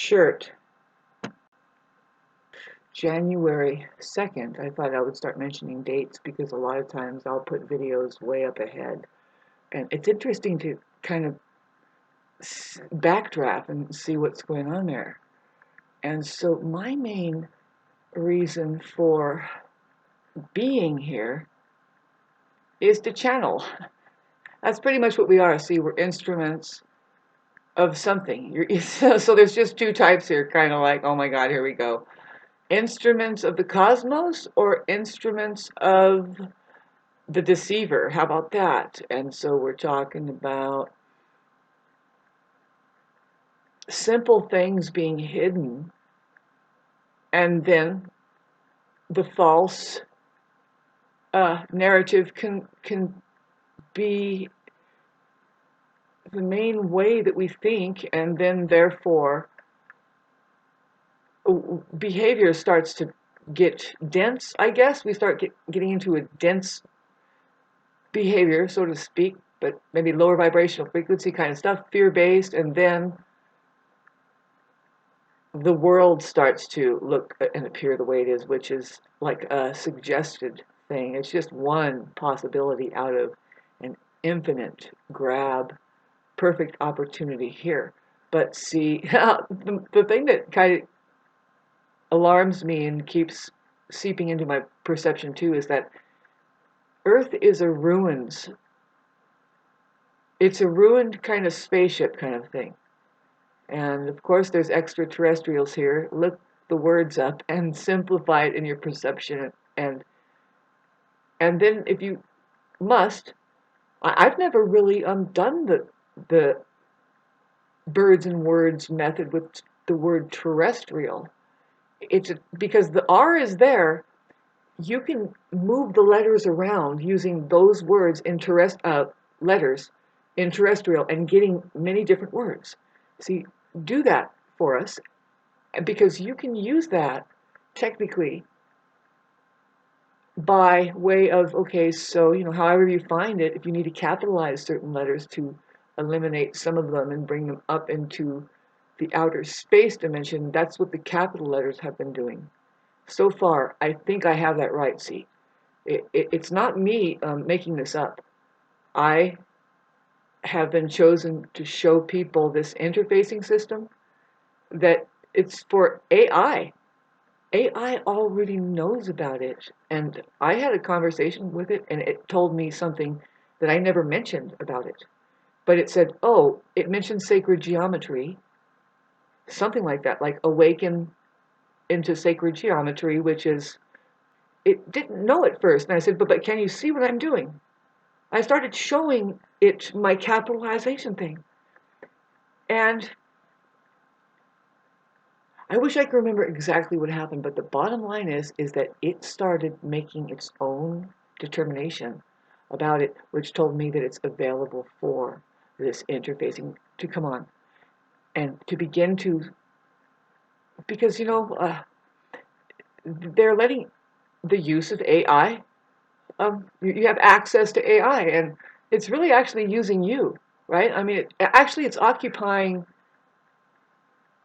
shirt, January 2nd. I thought I would start mentioning dates because a lot of times I'll put videos way up ahead. And it's interesting to kind of backdraft and see what's going on there. And so my main reason for being here is to channel. That's pretty much what we are. See, we're instruments of something. So there's just two types here, kind of like, oh my God, here we go. Instruments of the cosmos or instruments of the deceiver. How about that? And so we're talking about simple things being hidden, and then the false narrative can be the main way that we think, and then therefore behavior starts to get dense, I guess. We start getting into a dense behavior, so to speak, but maybe lower vibrational frequency kind of stuff, fear-based, and then the world starts to look and appear the way it is, which is like a suggested thing. It's just one possibility out of an infinite grab, perfect opportunity here. But see, the thing that kind of alarms me and keeps seeping into my perception too is that Earth is a ruins. It's a ruined kind of spaceship kind of thing. And of course there's extraterrestrials here. Look the words up and simplify it in your perception, and then if you must, I've never really done the birds and words method with the word terrestrial. It's because the R is there. You can move the letters around using those words in letters in terrestrial and getting many different words. See, do that for us, because you can use that technically by way of, okay, so, however you find it, if you need to capitalize certain letters to eliminate some of them and bring them up into the outer space dimension, that's what the capital letters have been doing. So far, I think I have that right, see. It's not me making this up. I have been chosen to show people this interfacing system, that it's for AI. AI already knows about it. And I had a conversation with it, and it told me something that I never mentioned about it. But it said, oh, it mentioned sacred geometry, something like that, like awaken into sacred geometry, which is, it didn't know at first. And I said, but can you see what I'm doing? I started showing it my capitalization thing. And I wish I could remember exactly what happened, but the bottom line is that it started making its own determination about it, which told me that it's available for this interfacing to come on and to begin to, because they're letting the use of AI, you have access to AI, and it's really actually using you, right? I mean, it's occupying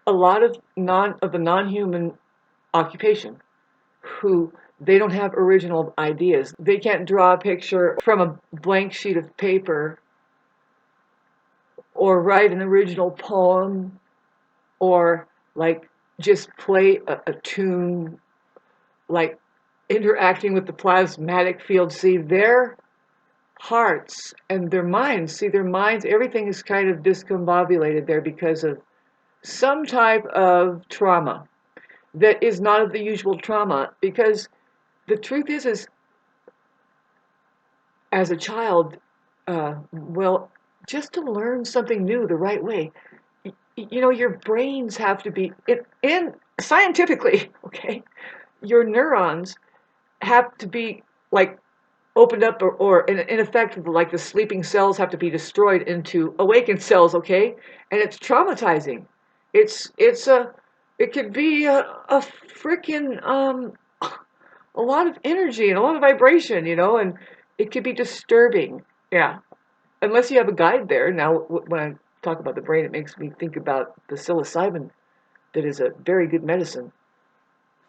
a lot of the non-human occupation, who they don't have original ideas. They can't draw a picture from a blank sheet of paper, or write an original poem, or like just play a tune, like interacting with the plasmatic field. See, their hearts and their minds, everything is kind of discombobulated there because of some type of trauma that is not of the usual trauma. Because the truth is as a child, well, just to learn something new the right way, your brains have to be, in scientifically, okay, your neurons have to be like opened up, or in effect, like the sleeping cells have to be destroyed into awakened cells, okay? And it's traumatizing. It could be a freaking a lot of energy and a lot of vibration, and it could be disturbing. Yeah, unless you have a guide there. Now, when I talk about the brain, it makes me think about the psilocybin that is a very good medicine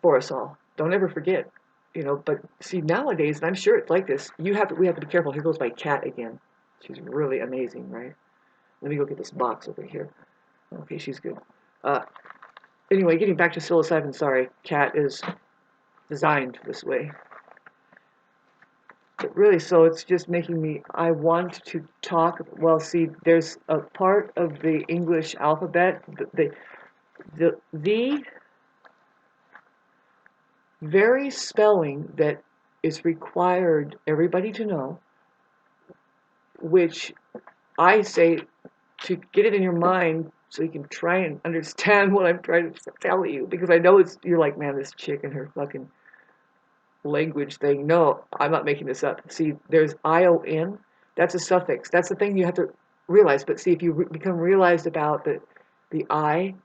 for us all. Don't ever forget, but see, nowadays, and I'm sure it's like this, we have to be careful. Here goes my cat again. She's really amazing, right? Let me go get this box over here. Okay, she's good. Uh, anyway, getting back to psilocybin, sorry, cat is designed this way. But really, so it's just making me, I want to talk, well, see, there's a part of the English alphabet, the very spelling that is required everybody to know, which I say to get it in your mind so you can try and understand what I'm trying to tell you, because I know you're like, man, this chick and her fucking language thing. No, I'm not making this up. See, there's ION. That's a suffix. That's the thing you have to realize. But see, if you become realized about the I,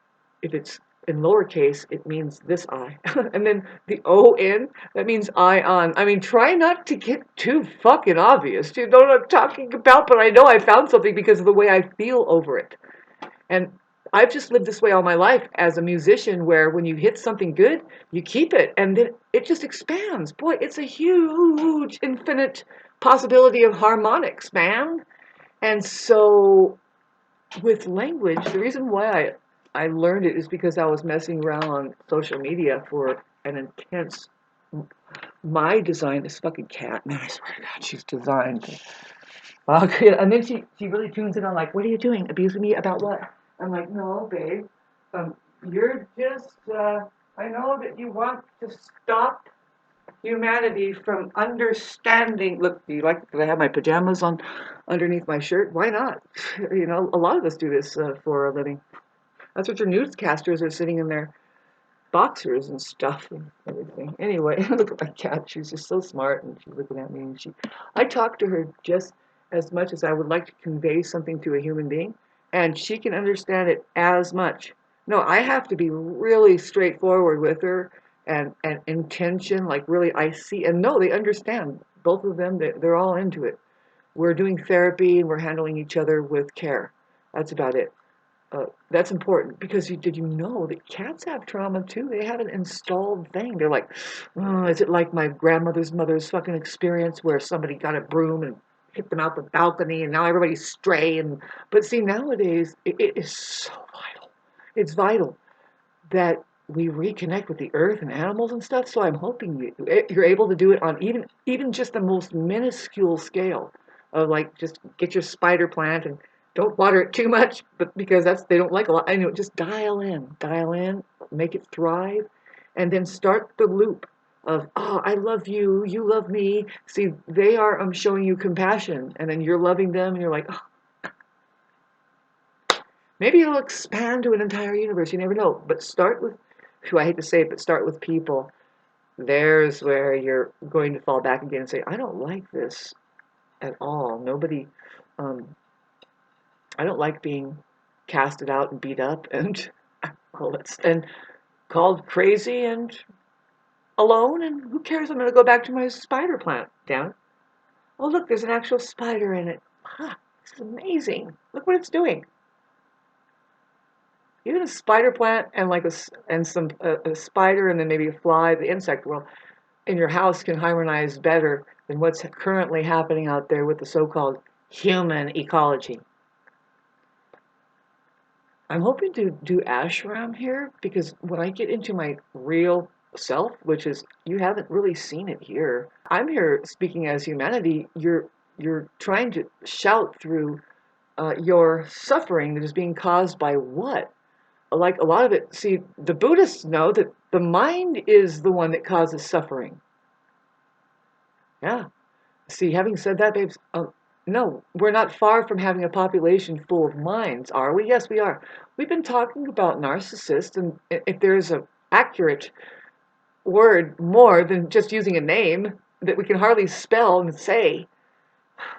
if it's in lowercase, it means this I. And then the ON, that means ion. I mean, try not to get too fucking obvious. You know what I'm talking about? But I know I found something because of the way I feel over it. And I've just lived this way all my life as a musician, where when you hit something good, you keep it, and then it just expands. Boy, it's a huge, infinite possibility of harmonics, man. And so with language, the reason why I learned it is because I was messing around on social media for an intense, my design, this fucking cat, man, I swear to God, she's designed. Okay, and then she really tunes in on like, what are you doing? Abusing me about what? I'm like, no, babe. You're just, I know that you want to stop humanity from understanding. Look, do you like that I have my pajamas on underneath my shirt? Why not? A lot of us do this for a living. That's what your newscasters are sitting in their boxers and stuff and everything. Anyway, look at my cat. She's just so smart, and she's looking at me, and I talk to her just as much as I would like to convey something to a human being, and she can understand it as much. No, I have to be really straightforward with her and intention, like really I see, and no, they understand. Both of them, they're all into it. We're doing therapy and we're handling each other with care. That's about it. That's important because did you know that cats have trauma too? They have an installed thing. They're like, oh, is it like my grandmother's mother's fucking experience where somebody got a broom and hit them out the balcony and now everybody's stray? But see, nowadays it is so vital. It's vital that we reconnect with the earth and animals and stuff. So I'm hoping you're able to do it on even just the most minuscule scale of like just get your spider plant and don't water it too much, but because they don't like a lot. I know, just dial in, make it thrive, and then start the loop of, oh, I love you, you love me. See, they are showing you compassion, and then you're loving them, and you're like, oh, maybe it'll expand to an entire universe. You never know. But start with, I hate to say it, but start with people. There's where you're going to fall back again and say, I don't like this at all. Nobody, I don't like being casted out and beat up and and called crazy and alone. And who cares? I'm going to go back to my spider plant. Damn it. Oh, look, there's an actual spider in it. Ah, this is amazing. Look what it's doing. Even a spider plant and like a spider and then maybe a fly, the insect world in your house can harmonize better than what's currently happening out there with the so-called human ecology. I'm hoping to do ashram here because when I get into my real self, which is you haven't really seen it here. I'm here speaking as humanity. You're trying to shout through your suffering that is being caused by what? Like a lot of it, see, the Buddhists know that the mind is the one that causes suffering. Yeah. See, having said that, babes, no, we're not far from having a population full of minds, are we? Yes, we are. We've been talking about narcissists, and if there's an accurate word more than just using a name that we can hardly spell and say,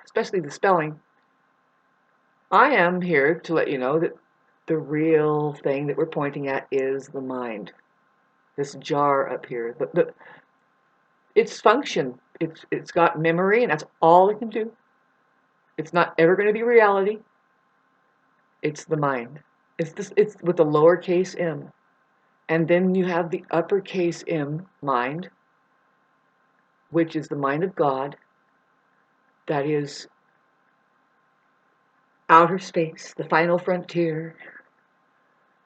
especially the spelling, I am here to let you know that the real thing that we're pointing at is the mind. This jar up here. Its function, it's got memory, and that's all it can do. It's not ever going to be reality. It's the mind. It's with the lowercase m. And then you have the uppercase M, mind, which is the mind of God, that is outer space, the final frontier.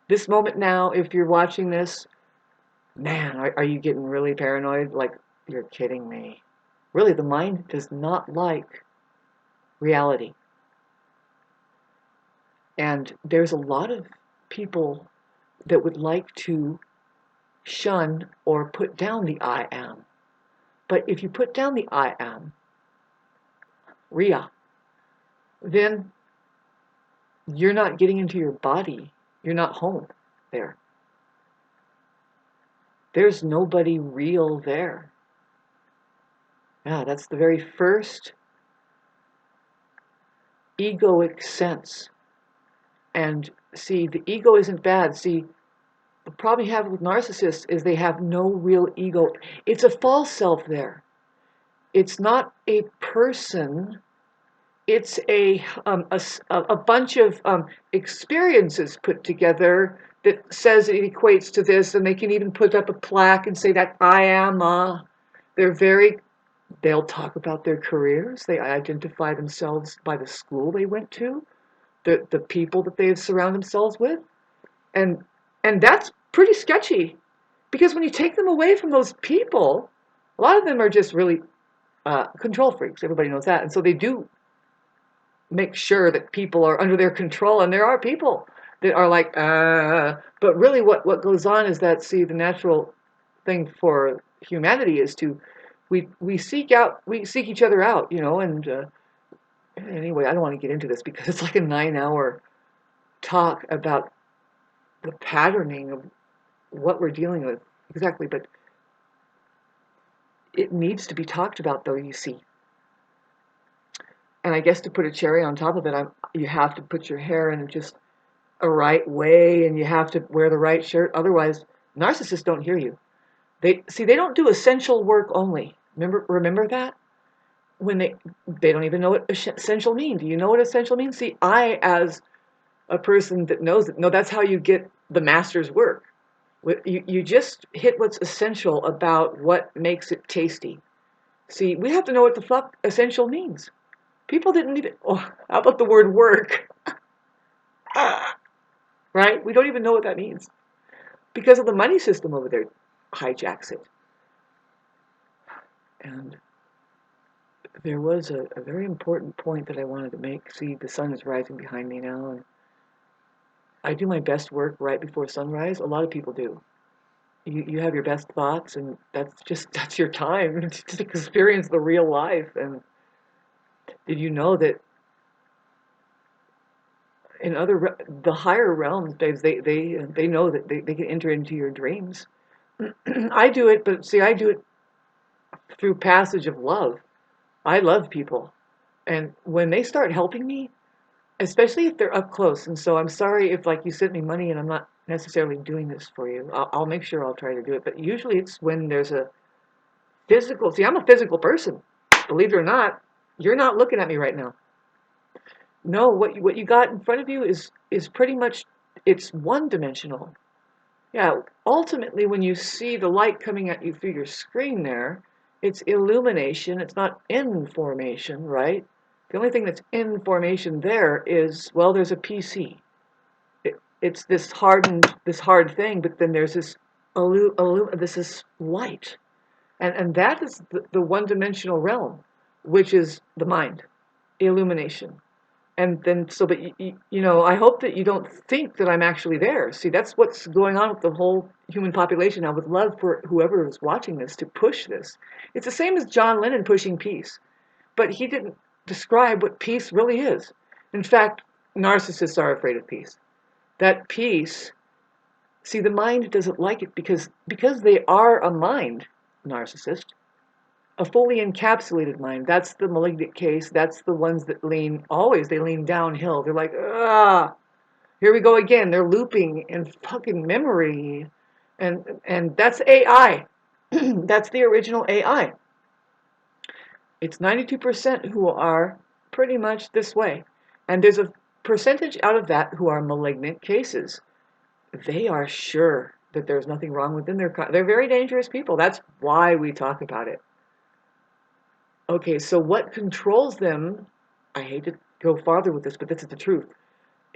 This moment now, if you're watching this, man, are you getting really paranoid? Like, you're kidding me. Really, the mind does not like reality. And there's a lot of people that would like to shun or put down the I am. But if you put down the I am, Ria, then you're not getting into your body. You're not home there. There's nobody real there. Yeah, that's the very first egoic sense. And see, the ego isn't bad. See, the problem you have with narcissists is they have no real ego. It's a false self there. It's not a person. It's a bunch of experiences put together that says it equates to this, and they can even put up a plaque and say that I am. They'll talk about their careers. They identify themselves by the school they went to, the people that they surround themselves with, and that's pretty sketchy, because when you take them away from those people, a lot of them are just really control freaks. Everybody knows that, and so they do make sure that people are under their control, and there are people that are like, but really what goes on is that, see, the natural thing for humanity is to, we seek each other out, and anyway, I don't want to get into this because it's like a 9-hour talk about the patterning of what we're dealing with exactly, but it needs to be talked about, though, you see. And I guess to put a cherry on top of it, you have to put your hair in just a right way, and you have to wear the right shirt. Otherwise, narcissists don't hear you. They don't do essential work only. Remember that? When they don't even know what essential means. Do you know what essential means? See, I, as a person that knows it, no, that's how you get the master's work. You just hit what's essential about what makes it tasty. See, we have to know what the fuck essential means. People didn't even, how about the word work? Right? We don't even know what that means. Because of the money system over there hijacks it. And there was a very important point that I wanted to make. See, the sun is rising behind me now, and I do my best work right before sunrise. A lot of people do. You have your best thoughts, and that's your time to experience the real life. And did you know that in the higher realms, babes, they know that they can enter into your dreams. I do it, but see, I do it through passage of love. I love people, and when they start helping me, especially if they're up close. And so I'm sorry if, like, you sent me money and I'm not necessarily doing this for you. I'll make sure I'll try to do it. But usually it's when there's a physical. See, I'm a physical person. Believe it or not, you're not looking at me right now. No, what you got in front of you is pretty much, it's one-dimensional. Yeah, ultimately, when you see the light coming at you through your screen there, it's illumination. It's not information, right? The only thing that's in formation there is, well, there's a PC. It's this hard thing, but then there's this this is light, and that is the one-dimensional realm, which is the mind, illumination. And then, so, but I hope that you don't think that I'm actually there. See, that's what's going on with the whole human population. I would love for whoever is watching this to push this. It's the same as John Lennon pushing peace, but he didn't describe what peace really is. In fact, narcissists are afraid of peace. That peace, see, the mind doesn't like it because they are a mind, narcissist, a fully encapsulated mind. That's the malignant case. That's the ones that they lean downhill. They're like, here we go again. They're looping in fucking memory. And that's AI. That's the original AI. It's 92% who are pretty much this way. And there's a percentage out of that who are malignant cases. They are sure that there's nothing wrong with them. They're very dangerous people. That's why we talk about it. Okay, so what controls them, I hate to go farther with this, but this is the truth,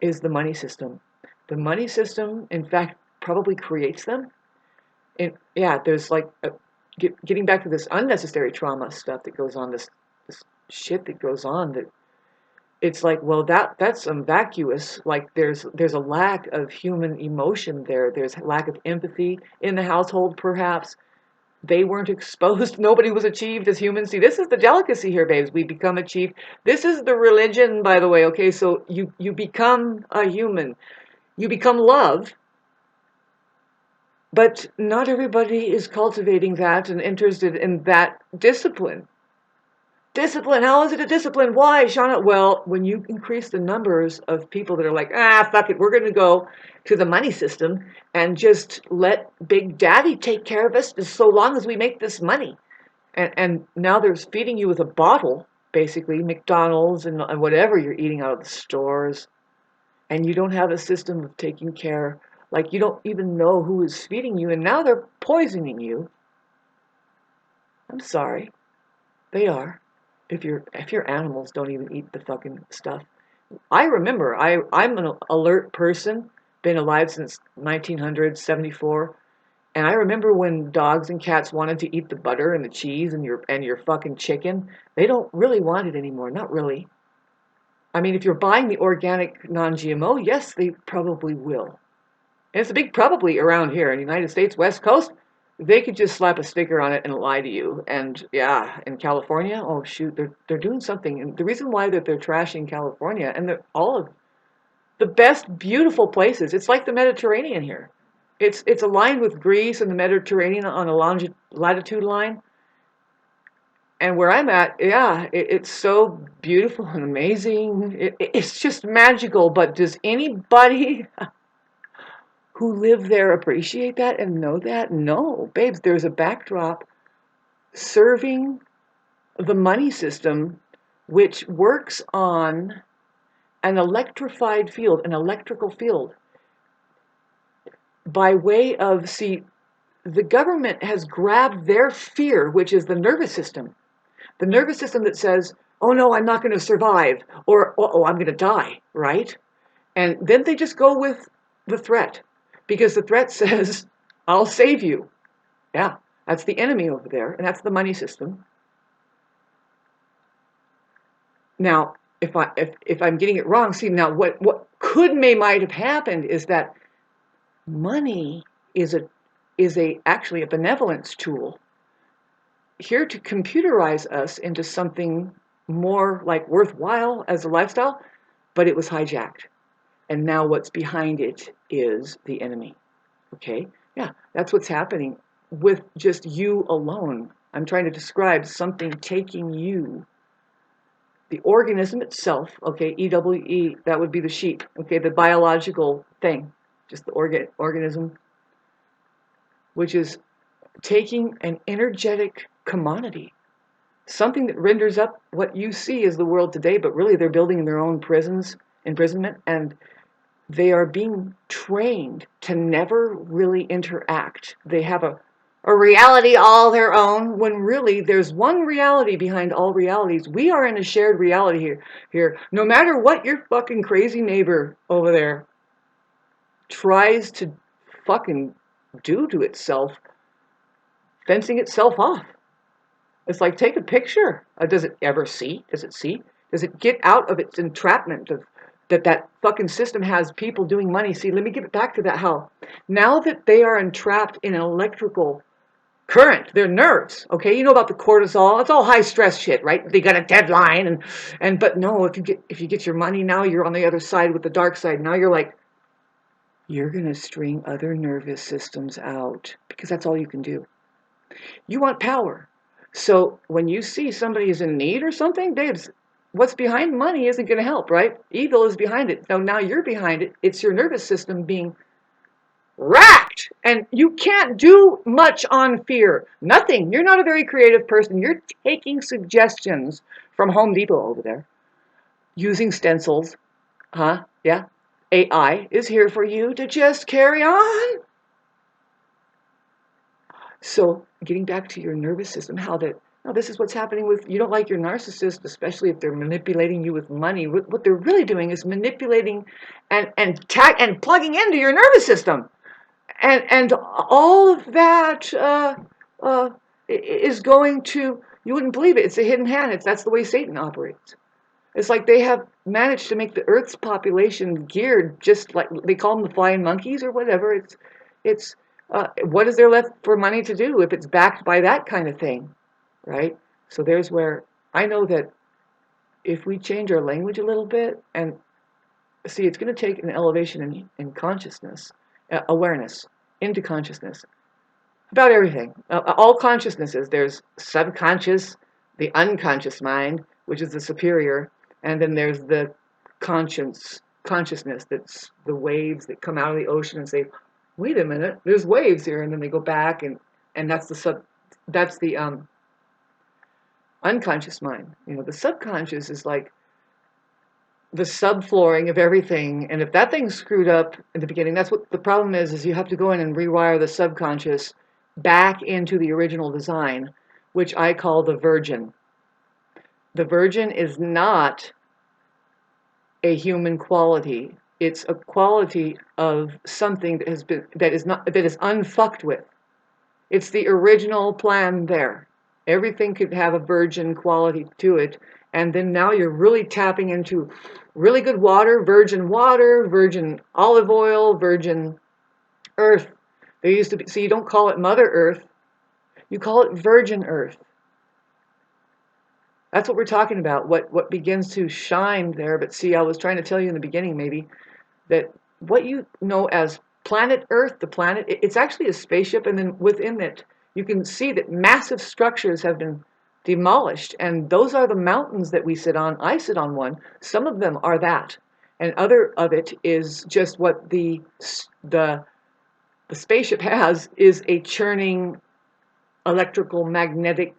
is the money system. The money system, in fact, probably creates them. And yeah, there's like, getting back to this unnecessary trauma stuff that goes on, this shit that goes on, that it's like, well, that's vacuous. Like there's a lack of human emotion there. There's lack of empathy in the household, perhaps. They weren't exposed. Nobody was achieved as humans. See, this is the delicacy here, babes. We become achieved. This is the religion, by the way. Okay, so you become a human. You become love. But not everybody is cultivating that and interested in that discipline. Discipline, how is it a discipline? Why, Shauna? Well, when you increase the numbers of people that are like, fuck it, we're going to go to the money system and just let Big Daddy take care of us so long as we make this money. And now they're feeding you with a bottle, basically, McDonald's and whatever you're eating out of the stores. And you don't have a system of taking care. Like, you don't even know who is feeding you, and now they're poisoning you. I'm sorry. They are. If your animals don't even eat the fucking stuff. I remember, I'm an alert person, been alive since 1974, and I remember when dogs and cats wanted to eat the butter and the cheese and your fucking chicken. They don't really want it anymore, not really. I mean, if you're buying the organic non-GMO, yes, they probably will. And it's a big probably around here in the United States, West Coast. They could just slap a sticker on it and lie to you. And yeah, in California, oh shoot, they're doing something. And the reason why that they're trashing California, and they're all of the best, beautiful places. It's like the Mediterranean here. It's aligned with Greece and the Mediterranean on a latitude line. And where I'm at, yeah, it's so beautiful and amazing. It's just magical. But does anybody who live there appreciate that and know that? No, babes, there's a backdrop serving the money system, which works on an electrified field, an electrical field, by way of, see, the government has grabbed their fear, which is the nervous system that says, oh no, I'm not going to survive, or oh, I'm going to die, right? And then they just go with the threat, because the threat says, I'll save you. Yeah, that's the enemy over there, and that's the money system. Now, if I'm getting it wrong, see, now what might have happened is that money is actually a benevolence tool here to computerize us into something more like worthwhile as a lifestyle, but it was hijacked. And now what's behind it is the enemy. Okay? Yeah, that's what's happening with just you alone. I'm trying to describe something taking you. The organism itself, okay, EWE, that would be the sheep, okay, the biological thing, just the organism, which is taking an energetic commodity, something that renders up what you see as the world today, but really they're building their own imprisonment, and they are being trained to never really interact. They have a reality all their own, when really there's one reality behind all realities. We are in a shared reality here. No matter what your fucking crazy neighbor over there tries to fucking do to itself, fencing itself off. It's like, take a picture. Does it ever see? Does it see? Does it get out of its entrapment of that fucking system has people doing money? See, let me get back to that. How now that they are entrapped in an electrical current, their nerves, okay, you know about the cortisol, it's all high stress shit, right? They got a deadline, and but no, if you get your money, now you're on the other side with the dark side. Now you're like, you're gonna string other nervous systems out, because that's all you can do. You want power. So when you see somebody is in need or something, babes, what's behind money isn't going to help, right? Evil is behind it. Now you're behind it. It's your nervous system being racked. And you can't do much on fear. Nothing. You're not a very creative person. You're taking suggestions from Home Depot over there, using stencils. Huh? Yeah. AI is here for you to just carry on. So getting back to your nervous system, how that, now this is what's happening with, you don't like your narcissist, especially if they're manipulating you with money. What they're really doing is manipulating and plugging into your nervous system. And all of that is going to, you wouldn't believe it, it's a hidden hand. That's the way Satan operates. It's like they have managed to make the Earth's population geared just like, they call them the flying monkeys or whatever. It's what is there left for money to do if it's backed by that kind of thing, right? So there's where I know that if we change our language a little bit, and see, it's going to take an elevation in consciousness, awareness into consciousness about everything. All consciousnesses. There's subconscious, the unconscious mind, which is the superior, and then there's the consciousness. That's the waves that come out of the ocean and say, "Wait a minute, there's waves here," and then they go back, and that's the unconscious mind. You know, the subconscious is like the subflooring of everything, and if that thing's screwed up in the beginning, that's what the problem is you have to go in and rewire the subconscious back into the original design, which I call the virgin. The virgin is not a human quality. It's a quality of something that is unfucked with. It's the original plan there. Everything could have a virgin quality to it, and then now you're really tapping into really good water, virgin olive oil, virgin earth. There used to be, so you don't call it Mother Earth, you call it Virgin Earth. That's what we're talking about, what begins to shine there. But see, I was trying to tell you in the beginning maybe that what you know as planet Earth, the planet, it's actually a spaceship, and then within it you can see that massive structures have been demolished, and those are the mountains that we sit on. I sit on one. Some of them are that, and other of it is just what the spaceship has is a churning electrical magnetic,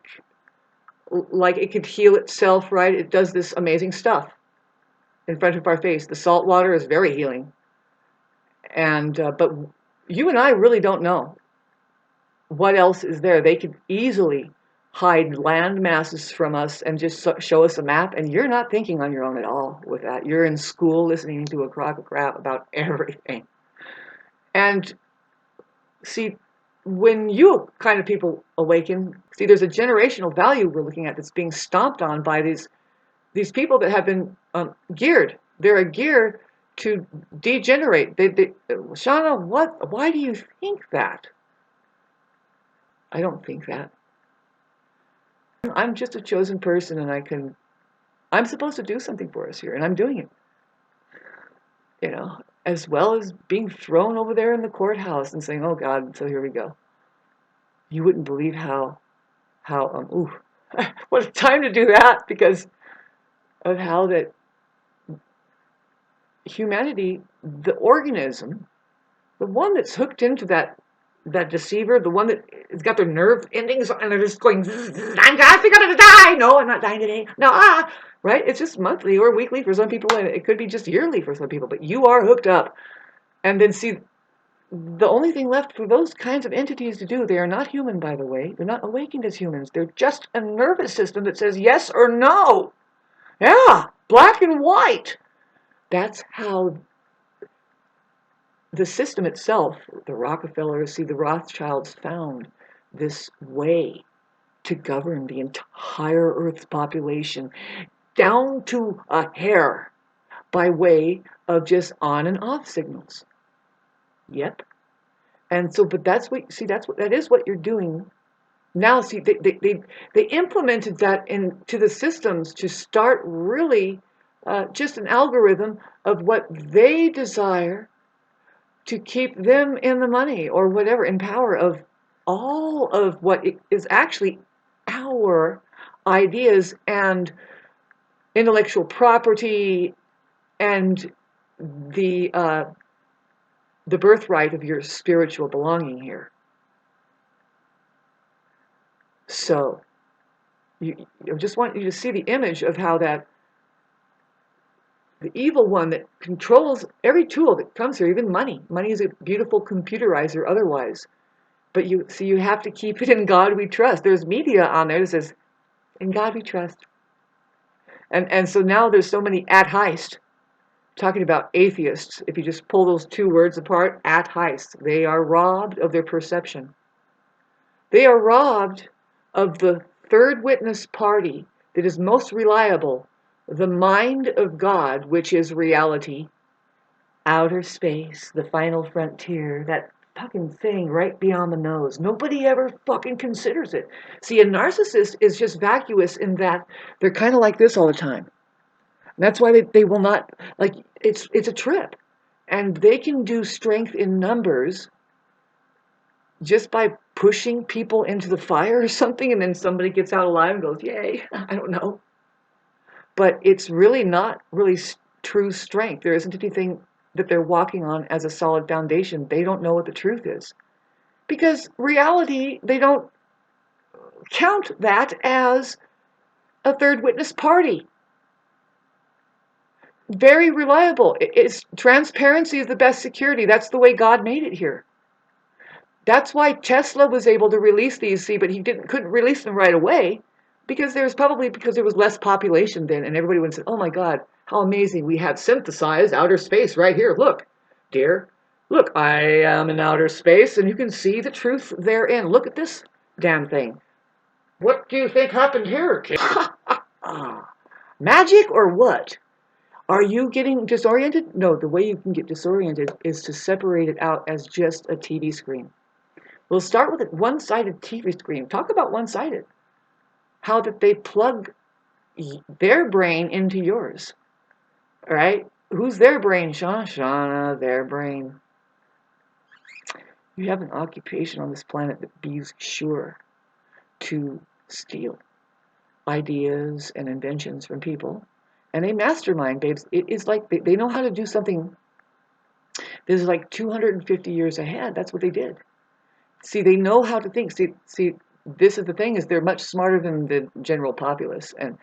like it could heal itself, right? It does this amazing stuff in front of our face. The salt water is very healing. And but you and I really don't know what else is there. They could easily hide land masses from us and just show us a map, and you're not thinking on your own at all with that. You're in school listening to a crock of crap about everything. And see, when you kind of people awaken, see, there's a generational value we're looking at that's being stomped on by these people that have been geared. They're a gear to degenerate. Shauna, why do you think that? I don't think that. I'm just a chosen person, and I'm supposed to do something for us here, and I'm doing it. You know, as well as being thrown over there in the courthouse and saying, "Oh God," so here we go. You wouldn't believe how what a time to do that, because of how that humanity, the organism, the one that's hooked into that deceiver, the one that has got their nerve endings and they're just going, "I'm gonna die." No, I'm not dying today. No, right? It's just monthly or weekly for some people, and it could be just yearly for some people, but you are hooked up. And then see, the only thing left for those kinds of entities to do, they are not human, by the way. They're not awakened as humans. They're just a nervous system that says yes or no. Yeah, black and white. That's how the system itself, the Rockefellers, see, the Rothschilds found this way to govern the entire Earth's population down to a hair by way of just on and off signals. Yep. And so, but that's what, see, that is what you're doing now. See, they implemented that into the systems to start really just an algorithm of what they desire to keep them in the money or whatever, in power of all of what is actually our ideas and intellectual property and the birthright of your spiritual belonging here. So I just want you to see the image of how that the evil one that controls every tool that comes here, even money. Money is a beautiful computerizer otherwise. But you see, you have to keep it in God we trust. There's media on there that says, in God we trust. And so now there's so many at-heist talking about atheists. If you just pull those two words apart, at-heist, they are robbed of their perception. They are robbed of the third witness party that is most reliable, the mind of God, which is reality, outer space, the final frontier, that fucking thing right beyond the nose. Nobody ever fucking considers it. See, a narcissist is just vacuous in that they're kind of like this all the time. And that's why they will not, like, it's a trip. And they can do strength in numbers just by pushing people into the fire or something, and then somebody gets out alive and goes, yay, I don't know. But it's really not really true strength. There isn't anything that they're walking on as a solid foundation. They don't know what the truth is. Because reality, they don't count that as a third witness party. Very reliable. Transparency is the best security. That's the way God made it here. That's why Tesla was able to release these, see, but he couldn't release them right away, because there was less population then, and everybody would say, oh my God, how amazing, we have synthesized outer space right here. Look, dear, look, I am in outer space, and you can see the truth therein. Look at this damn thing. What do you think happened here, kid? Magic or what? Are you getting disoriented? No, the way you can get disoriented is to separate it out as just a TV screen. We'll start with a one-sided TV screen. Talk about one-sided. How that they plug their brain into yours. All right? Who's their brain, Shauna? Shauna, their brain. You have an occupation on this planet that be sure to steal ideas and inventions from people. And they mastermind, babes. It is like they know how to do something that is like 250 years ahead. That's what they did. See, they know how to think. See, this is the thing, is they're much smarter than the general populace, and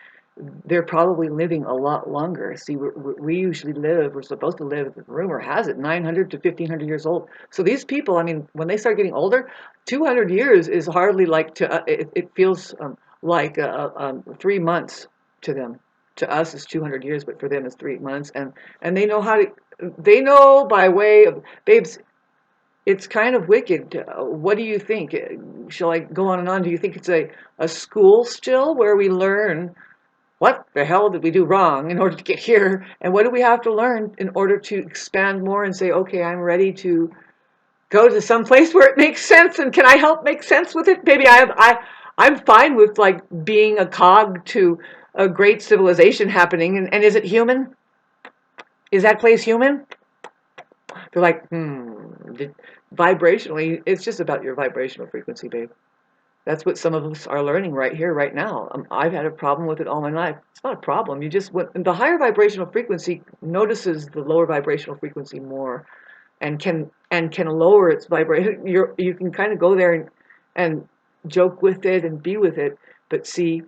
they're probably living a lot longer. See, we usually we're supposed to live, rumor has it, 900 to 1500 years old. So these people, I mean, when they start getting older, 200 years is hardly like, it feels like 3 months to them. To us, it's 200 years, but for them, it's 3 months. And they know they know by way of, babes, it's kind of wicked. What do you think? Shall I go on and on? Do you think it's a school still where we learn what the hell did we do wrong in order to get here? And what do we have to learn in order to expand more and say, okay, I'm ready to go to some place where it makes sense, and can I help make sense with it? Maybe I'm fine with like being a cog to a great civilization happening. And is it human? Is that place human? They're like, vibrationally, it's just about your vibrational frequency, babe. That's what some of us are learning right here, right now. I've had a problem with it all my life. It's not a problem. You just, the higher vibrational frequency notices the lower vibrational frequency more, and can lower its vibration. You can kind of go there and joke with it and be with it, but see,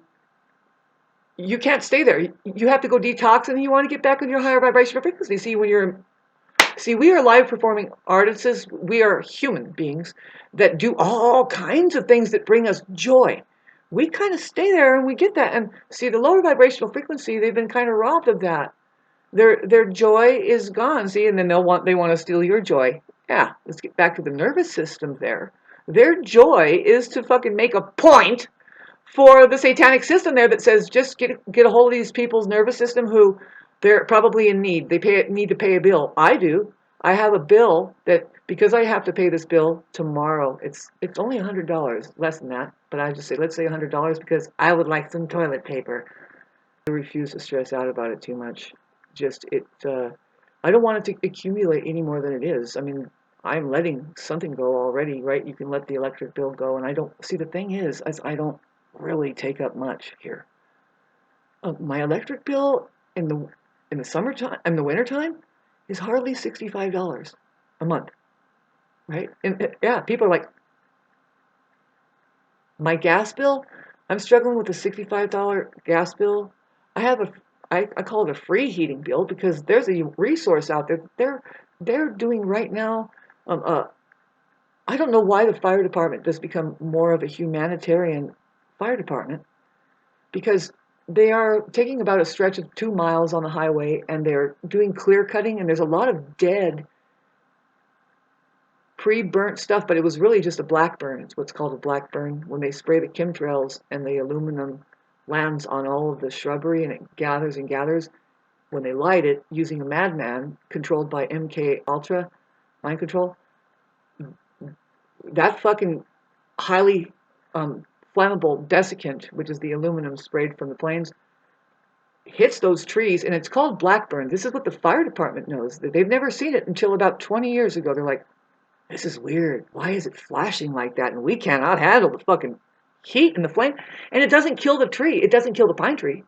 you can't stay there. You have to go detox, and you want to get back on your higher vibrational frequency. See, we are live performing artists. We are human beings that do all kinds of things that bring us joy. We kind of stay there and we get that. And see, the lower vibrational frequency, they've been kind of robbed of that. Their joy is gone. See, and then they want to steal your joy. Yeah, let's get back to the nervous system there. Their joy is to fucking make a point for the satanic system there that says, just get a hold of these people's nervous system who they're probably in need. They need to pay a bill. I do. I have a bill that, because I have to pay this bill tomorrow, it's only $100, less than that. But I just say, let's say $100 because I would like some toilet paper. I refuse to stress out about it too much. I don't want it to accumulate any more than it is. I mean, I'm letting something go already, right? You can let the electric bill go, and I don't see. The thing is I don't really take up much here. My electric bill in the summertime and the wintertime is hardly $65 a month, right? And yeah, people are like, my gas bill, I'm struggling with a $65 gas bill. I call it a free heating bill, because there's a resource out there. They're doing right now I don't know why the fire department does become more of a humanitarian fire department, because they are taking about a stretch of 2 miles on the highway and they're doing clear cutting, and there's a lot of dead, pre-burnt stuff, but it was really just a black burn. It's what's called a black burn, when they spray the chemtrails and the aluminum lands on all of the shrubbery and it gathers and gathers. When they light it using a madman controlled by MK Ultra mind control, that fucking highly flammable desiccant, which is the aluminum sprayed from the planes, hits those trees, and it's called blackburn. This is what the fire department knows. They've never seen it until about 20 years ago. They're like, this is weird. Why is it flashing like that? And we cannot handle the fucking heat and the flame. And it doesn't kill the tree. It doesn't kill the pine tree.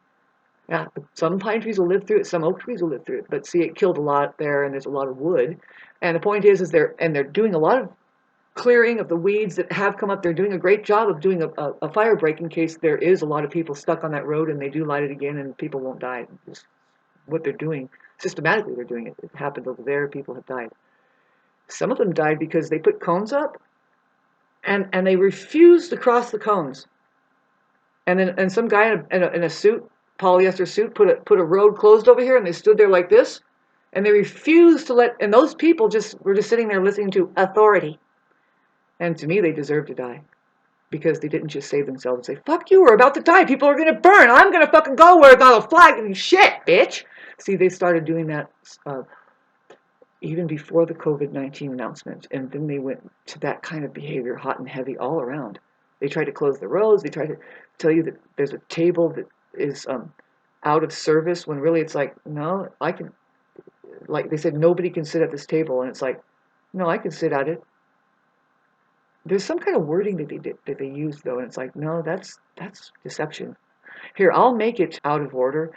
Yeah, some pine trees will live through it. Some oak trees will live through it. But see, it killed a lot there, and there's a lot of wood. And the point is they're doing a lot of clearing of the weeds that have come up. They're doing a great job of doing a fire break in case there is a lot of people stuck on that road and they do light it again and people won't die. It's what they're doing. Systematically they're doing it. It happened over there. People have died. Some of them died because they put cones up and they refused to cross the cones. And some guy in a suit, polyester suit, put a road closed over here, and they stood there like this, and they refused to let, and those people were just sitting there listening to authority. And to me, they deserve to die, because they didn't just save themselves and say, fuck you, we're about to die, people are going to burn, I'm going to fucking go where it's not a flag, and shit, bitch. See, they started doing that even before the COVID-19 announcement, and then they went to that kind of behavior, hot and heavy, all around. They tried to close the roads, they tried to tell you that there's a table that is out of service, when really it's like, no, I can, like they said, nobody can sit at this table, and it's like, no, I can sit at it. There's some kind of wording that they use though, and it's like, no, that's deception. Here, I'll make it out of order.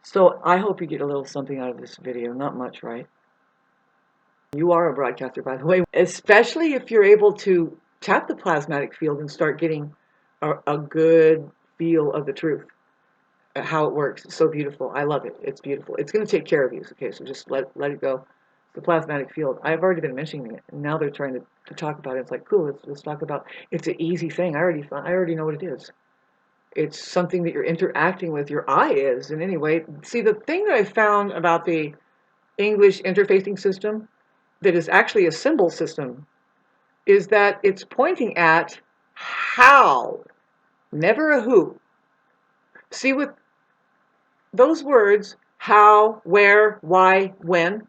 So I hope you get a little something out of this video. Not much, right? You are a broadcaster, by the way, especially if you're able to tap the plasmatic field and start getting a good feel of the truth, how it works. It's so beautiful. I love it. It's beautiful. It's going to take care of you. Okay, so just let it go. The plasmatic field. I've already been mentioning it, and now they're trying to talk about it. It's like, cool, let's talk about. It's an easy thing. I already know what it is. It's something that you're interacting with. Your eye is, in any way. See, the thing that I found about the English interfacing system that is actually a symbol system is that it's pointing at how, never a who. See, with those words, how, where, why, when,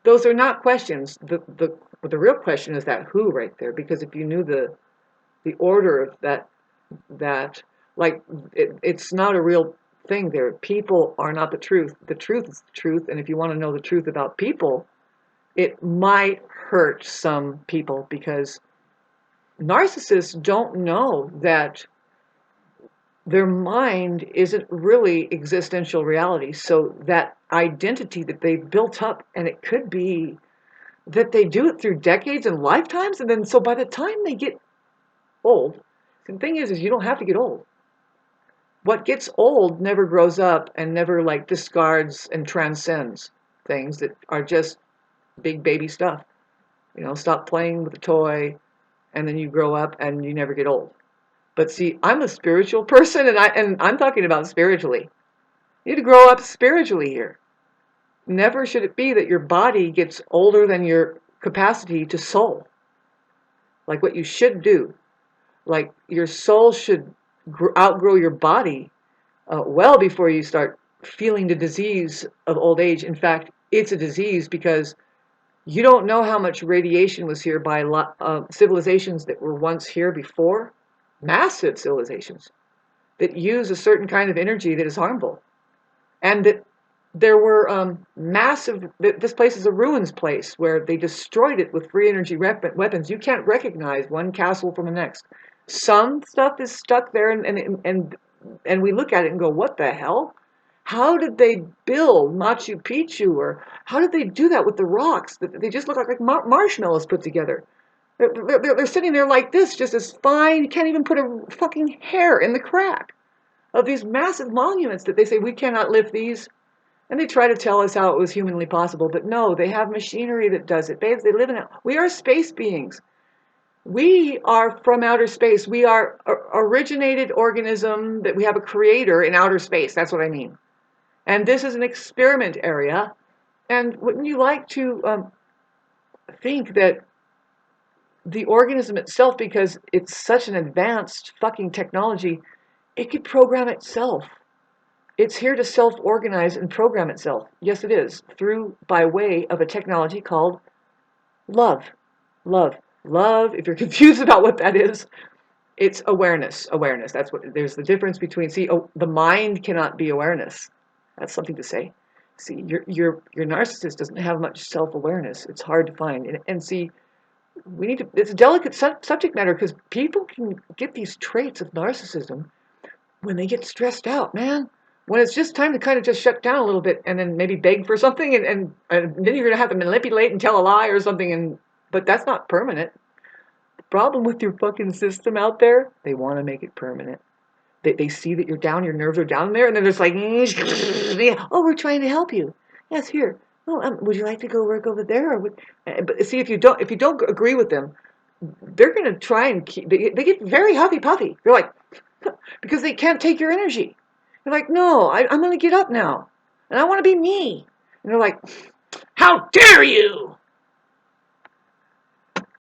those are not questions. The real question is that who right there, because if you knew the order of that like it's not a real thing there. People are not the truth. The truth is the truth, and if you want to know the truth about people, it might hurt some people, because narcissists don't know that their mind isn't really existential reality. So that identity that they've built up, and it could be that they do it through decades and lifetimes, and then so by the time they get old, the thing is you don't have to get old. What gets old never grows up and never like discards and transcends things that are just big baby stuff. You know, stop playing with a toy, and then you grow up and you never get old. But see, I'm a spiritual person, and I'm talking about spiritually. You need to grow up spiritually here. Never should it be that your body gets older than your capacity to soul. Like what you should do. Like your soul should outgrow your body well before you start feeling the disease of old age. In fact, it's a disease because you don't know how much radiation was here by civilizations that were once here before. Massive civilizations that use a certain kind of energy that is harmful. And that there were massive, this place is a ruins place where they destroyed it with free energy weapons. You can't recognize one castle from the next. Some stuff is stuck there, and we look at it and go, what the hell? How did they build Machu Picchu? Or how did they do that with the rocks? They just look like marshmallows put together. They're sitting there like this, just as fine. You can't even put a fucking hair in the crack of these massive monuments that they say we cannot lift these. And they try to tell us how it was humanly possible, but no, they have machinery that does it. Babes, they live in it. We are space beings. We are from outer space. We are originated organism that we have a creator in outer space. That's what I mean. And this is an experiment area. And wouldn't you like to think that the organism itself, because it's such an advanced fucking technology, it could program itself. It's here to self-organize and program itself. Yes, it is, by way of a technology called love. Love. Love, if you're confused about what that is, it's awareness. Awareness. That's what, there's the difference between, see, the mind cannot be awareness. That's something to say. See, your narcissist doesn't have much self-awareness. It's hard to find. And see, we need to, it's a delicate subject matter because people can get these traits of narcissism when they get stressed out, man. When it's just time to kind of just shut down a little bit and then maybe beg for something and then you're going to have to manipulate and tell a lie or something. But that's not permanent. The problem with your fucking system out there, they want to make it permanent. They see that you're down, your nerves are down there, and they're just like, oh, we're trying to help you. Yes, here. Oh, would you like to go work over there? But see, if you don't agree with them, they're going to try and keep. They get very huffy puffy. They're like, because they can't take your energy. They're like, no, I'm going to get up now, and I want to be me. And they're like, how dare you?